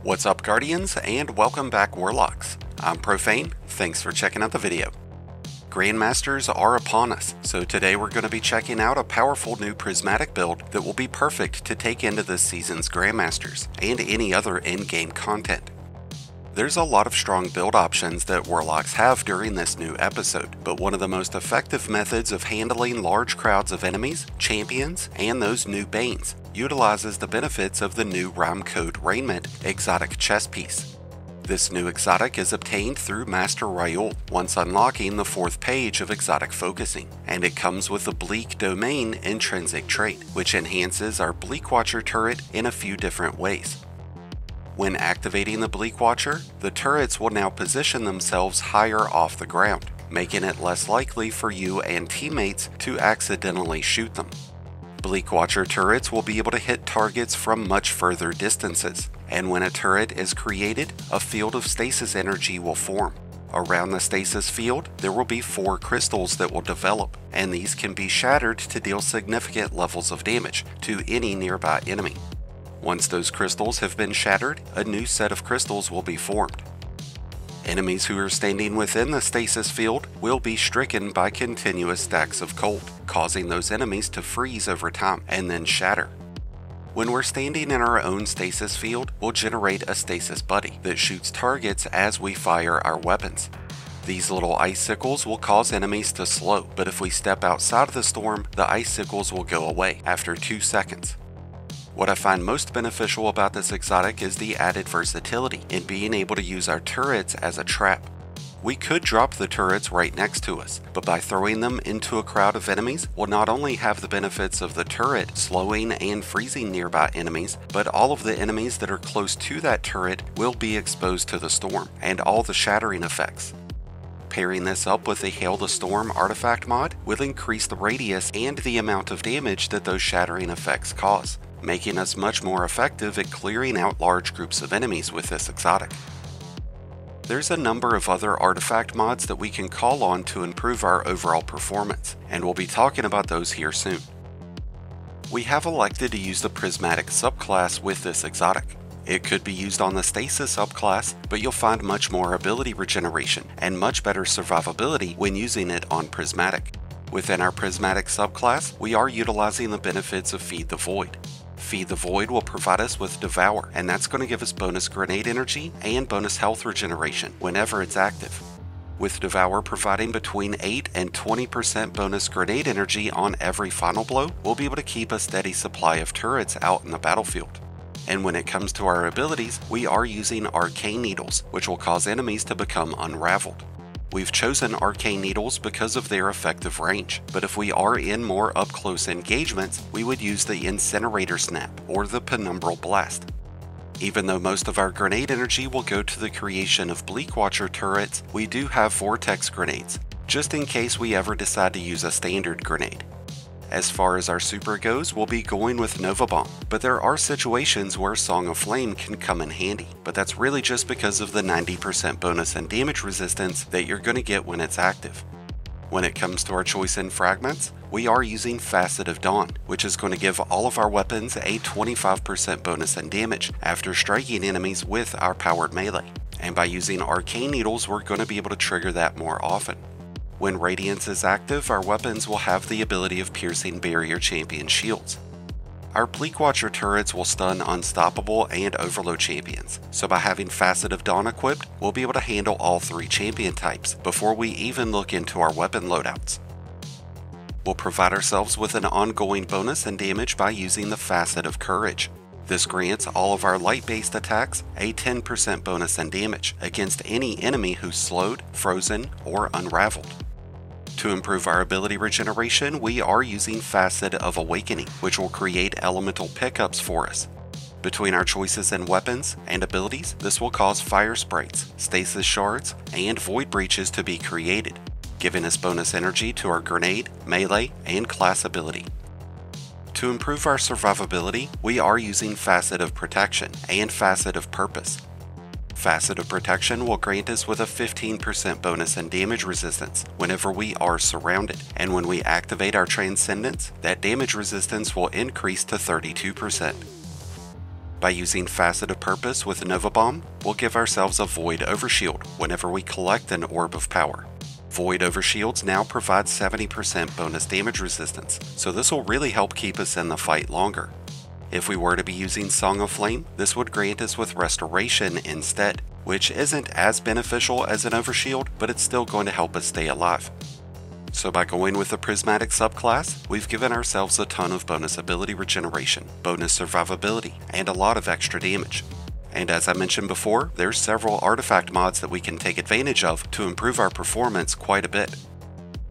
What's up, Guardians, and welcome back, Warlocks. I'm Profane, thanks for checking out the video. Grandmasters are upon us, so today we're going to be checking out a powerful new Prismatic build that will be perfect to take into this season's Grandmasters, and any other in-game content. There's a lot of strong build options that Warlocks have during this new episode, but one of the most effective methods of handling large crowds of enemies, champions, and those new Banes utilizes the benefits of the new Rime-Coat Raiment exotic chest piece. This new exotic is obtained through Master Raoul once unlocking the 4th page of exotic focusing, and it comes with the Bleak Domain Intrinsic trait, which enhances our Bleak Watcher turret in a few different ways. When activating the Bleak Watcher, the turrets will now position themselves higher off the ground, making it less likely for you and teammates to accidentally shoot them. Bleak Watcher turrets will be able to hit targets from much further distances, and when a turret is created, a field of stasis energy will form. Around the stasis field, there will be 4 crystals that will develop, and these can be shattered to deal significant levels of damage to any nearby enemy. Once those crystals have been shattered, a new set of crystals will be formed. Enemies who are standing within the stasis field will be stricken by continuous stacks of cold, causing those enemies to freeze over time and then shatter. When we're standing in our own stasis field, we'll generate a stasis buddy that shoots targets as we fire our weapons. These little icicles will cause enemies to slow, but if we step outside of the storm, the icicles will go away after 2 seconds. What I find most beneficial about this exotic is the added versatility in being able to use our turrets as a trap. We could drop the turrets right next to us, but by throwing them into a crowd of enemies, we'll not only have the benefits of the turret slowing and freezing nearby enemies, but all of the enemies that are close to that turret will be exposed to the storm and all the shattering effects. Pairing this up with the Hail the Storm artifact mod will increase the radius and the amount of damage that those shattering effects cause, making us much more effective at clearing out large groups of enemies with this exotic. There's a number of other artifact mods that we can call on to improve our overall performance, and we'll be talking about those here soon. We have elected to use the Prismatic subclass with this exotic. It could be used on the Stasis subclass, but you'll find much more ability regeneration and much better survivability when using it on Prismatic. Within our Prismatic subclass, we are utilizing the benefits of Feed the Void. Feed the Void will provide us with Devour, and that's going to give us bonus grenade energy and bonus health regeneration whenever it's active. With Devour providing between 8 and 20% bonus grenade energy on every final blow, we'll be able to keep a steady supply of turrets out in the battlefield. And when it comes to our abilities, we are using Arcane Needles, which will cause enemies to become unraveled. We've chosen Arcane Needles because of their effective range, but if we are in more up-close engagements, we would use the Incinerator Snap or the Penumbral Blast. Even though most of our grenade energy will go to the creation of Bleak Watcher turrets, we do have Vortex Grenades, just in case we ever decide to use a standard grenade. As far as our super goes, we'll be going with Nova Bomb, but there are situations where Song of Flame can come in handy, but that's really just because of the 90% bonus and damage resistance that you're going to get when it's active. When it comes to our choice in fragments, we are using Facet of Dawn, which is going to give all of our weapons a 25% bonus and damage after striking enemies with our powered melee, and by using Arcane Needles we're going to be able to trigger that more often. When Radiance is active, our weapons will have the ability of piercing barrier champion shields. Our Bleak Watcher turrets will stun Unstoppable and Overload champions, so by having Facet of Dawn equipped, we'll be able to handle all 3 champion types before we even look into our weapon loadouts. We'll provide ourselves with an ongoing bonus and damage by using the Facet of Courage. This grants all of our light-based attacks a 10% bonus and damage against any enemy who's slowed, frozen, or unraveled. To improve our ability regeneration, we are using Facet of Awakening, which will create elemental pickups for us. Between our choices in weapons and abilities, this will cause Fire Sprites, Stasis Shards, and Void Breaches to be created, giving us bonus energy to our grenade, melee, and class ability. To improve our survivability, we are using Facet of Protection and Facet of Purpose. Facet of Protection will grant us with a 15% bonus and damage resistance whenever we are surrounded, and when we activate our Transcendence, that damage resistance will increase to 32%. By using Facet of Purpose with Nova Bomb, we'll give ourselves a Void Overshield whenever we collect an Orb of Power. Void Overshields now provide 70% bonus damage resistance, so this will really help keep us in the fight longer. If we were to be using Song of Flame, this would grant us with Restoration instead, which isn't as beneficial as an Overshield, but it's still going to help us stay alive. So by going with the Prismatic subclass, we've given ourselves a ton of bonus ability regeneration, bonus survivability, and a lot of extra damage. And as I mentioned before, there's several artifact mods that we can take advantage of to improve our performance quite a bit.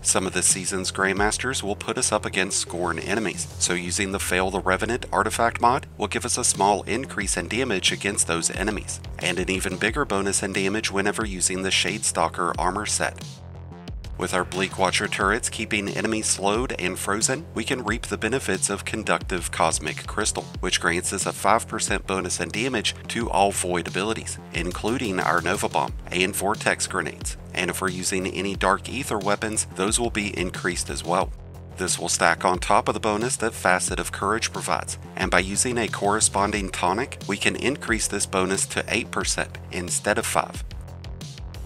Some of this season's Grandmasters will put us up against Scorn enemies, so using the Fail the Revenant artifact mod will give us a small increase in damage against those enemies, and an even bigger bonus in damage whenever using the Shadestalker armor set. With our Bleakwatcher turrets keeping enemies slowed and frozen, we can reap the benefits of Conductive Cosmic Crystal, which grants us a 5% bonus in damage to all Void abilities, including our Nova Bomb and Vortex Grenades, and if we're using any Dark Ether weapons, those will be increased as well. This will stack on top of the bonus that Facet of Courage provides, and by using a corresponding tonic, we can increase this bonus to 8% instead of 5%.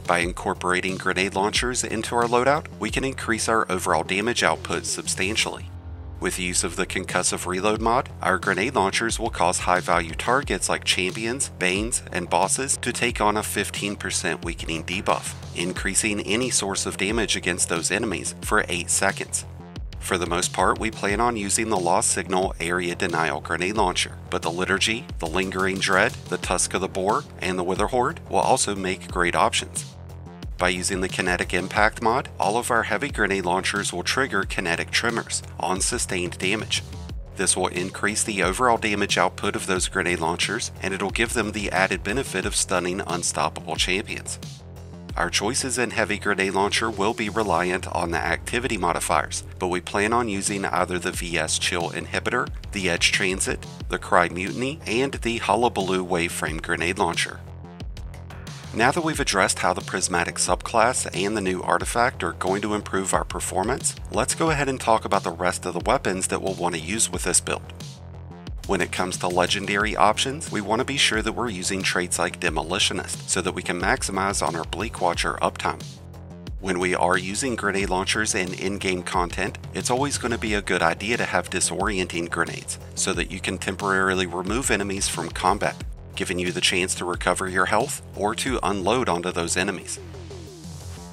By incorporating grenade launchers into our loadout, we can increase our overall damage output substantially. With use of the Concussive Reload mod, our grenade launchers will cause high-value targets like champions, banes, and bosses to take on a 15% weakening debuff, increasing any source of damage against those enemies for 8 seconds. For the most part, we plan on using the Lost Signal Area Denial Grenade Launcher, but the Liturgy, the Lingering Dread, the Tusk of the Boar, and the Wither Horde will also make great options. By using the Kinetic Impact mod, all of our heavy grenade launchers will trigger Kinetic Tremors on sustained damage. This will increase the overall damage output of those grenade launchers, and it'll give them the added benefit of stunning unstoppable champions. Our choices in Heavy Grenade Launcher will be reliant on the activity modifiers, but we plan on using either the VS Chill Inhibitor, the Edge Transit, the Cry Mutiny, and the Hullabaloo Waveframe Grenade Launcher. Now that we've addressed how the Prismatic subclass and the new artifact are going to improve our performance, let's go ahead and talk about the rest of the weapons that we'll want to use with this build. When it comes to legendary options, we want to be sure that we're using traits like Demolitionist so that we can maximize on our Bleakwatcher uptime. When we are using grenade launchers in in-game content, it's always going to be a good idea to have disorienting grenades so that you can temporarily remove enemies from combat, giving you the chance to recover your health or to unload onto those enemies.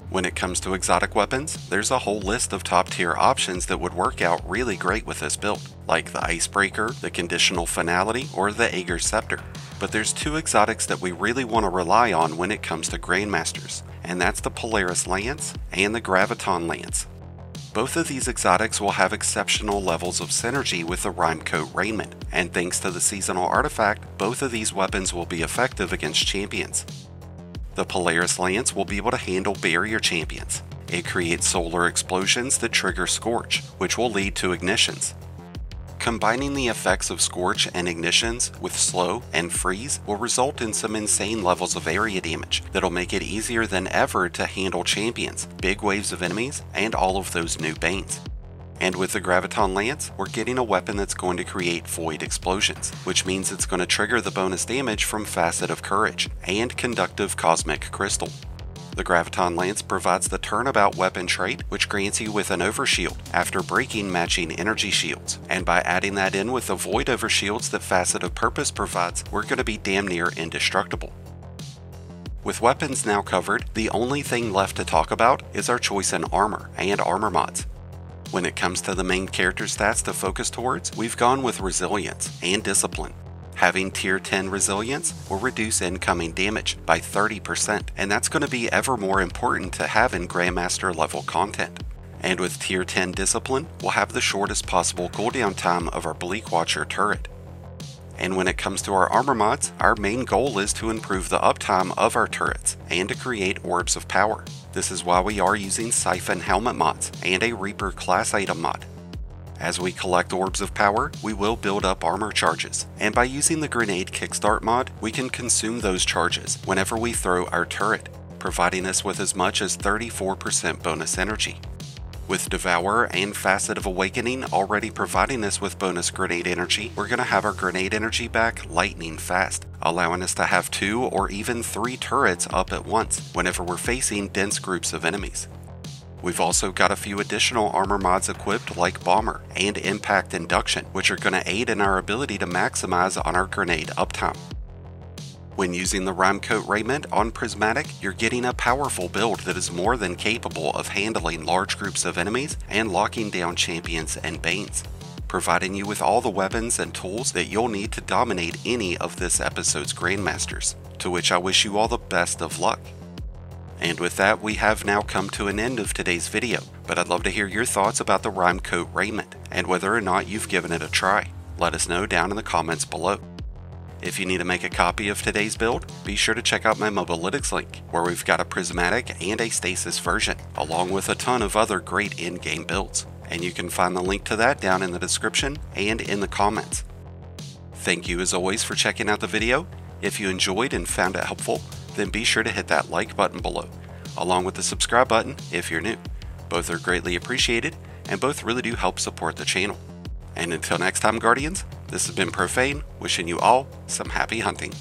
When it comes to exotic weapons, there's a whole list of top tier options that would work out really great with this build, like the Icebreaker, the Conditional Finality, or the Aegir's Scepter. But there's two exotics that we really want to rely on when it comes to Grandmasters, and that's the Polaris Lance and the Graviton Lance. Both of these exotics will have exceptional levels of synergy with the Rime-Coat Raiment, and thanks to the seasonal artifact, both of these weapons will be effective against champions. The Polaris Lance will be able to handle barrier champions. It creates solar explosions that trigger Scorch, which will lead to ignitions. Combining the effects of Scorch and ignitions with Slow and Freeze will result in some insane levels of area damage that'll make it easier than ever to handle champions, big waves of enemies, and all of those new Banes. And with the Graviton Lance, we're getting a weapon that's going to create Void Explosions, which means it's going to trigger the bonus damage from Facet of Courage and Conductive Cosmic Crystal. The Graviton Lance provides the Turnabout weapon trait, which grants you with an Overshield after breaking matching energy shields, and by adding that in with the Void Overshields that Facet of Purpose provides, we're going to be damn near indestructible. With weapons now covered, the only thing left to talk about is our choice in armor and armor mods. When it comes to the main character stats to focus towards, we've gone with Resilience and Discipline. Having Tier 10 Resilience will reduce incoming damage by 30%, and that's going to be ever more important to have in Grandmaster level content. And with Tier 10 Discipline, we'll have the shortest possible cooldown time of our Bleakwatcher turret. And when it comes to our armor mods, our main goal is to improve the uptime of our turrets and to create Orbs of Power. This is why we are using Siphon Helmet mods and a Reaper class item mod. As we collect Orbs of Power, we will build up armor charges, and by using the Grenade Kickstart mod, we can consume those charges whenever we throw our turret, providing us with as much as 34% bonus energy. With Devour and Facet of Awakening already providing us with bonus grenade energy, we're going to have our grenade energy back lightning fast, allowing us to have 2 or even 3 turrets up at once whenever we're facing dense groups of enemies. We've also got a few additional armor mods equipped like Bomber and Impact Induction, which are going to aid in our ability to maximize on our grenade uptime. When using the Rime-Coat Raiment on Prismatic, you're getting a powerful build that is more than capable of handling large groups of enemies and locking down champions and banes, providing you with all the weapons and tools that you'll need to dominate any of this episode's Grandmasters, to which I wish you all the best of luck. And with that, we have now come to an end of today's video, but I'd love to hear your thoughts about the Rime-Coat Raiment and whether or not you've given it a try. Let us know down in the comments below. If you need to make a copy of today's build, be sure to check out my Mobalytics link, where we've got a Prismatic and a Stasis version, along with a ton of other great in-game builds, and you can find the link to that down in the description and in the comments. Thank you as always for checking out the video. If you enjoyed and found it helpful, then be sure to hit that like button below, along with the subscribe button if you're new. Both are greatly appreciated, and both really do help support the channel. And until next time, Guardians, this has been Profane, wishing you all some happy hunting.